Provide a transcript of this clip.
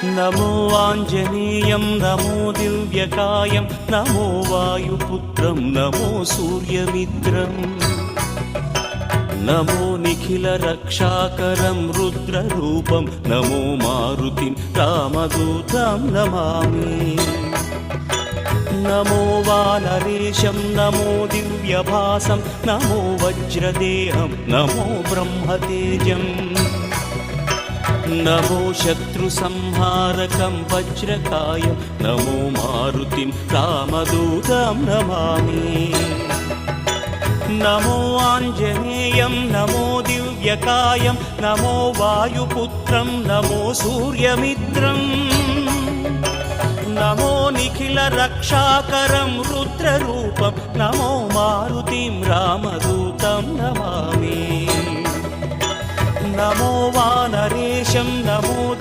नमो आञ्जनेयं नमो दिव्यकायं नमो वायुपुत्रं नमो सूर्यमित्रम् नमो निखिलरक्षाकरं रुद्ररूपं नमो मारुतिं रामदूतं Namami नमो वानरेशं नमो दिव्यभासं नमो वज्रदेहं नमो ब्रह्मतेजम् नमो शत्रुसंहारकं वज्रकायं नमो मारुतिं रामदूतं Namami नमो आञ्जनेयं नमो दिव्यकायं नमो वायुपुत्रं नमो सूर्यमित्रम् नमो निखिलरक्षाकरं रुद्ररूपं नमो मारुतिं रामदूतं Namami नमो वानरेशं नमो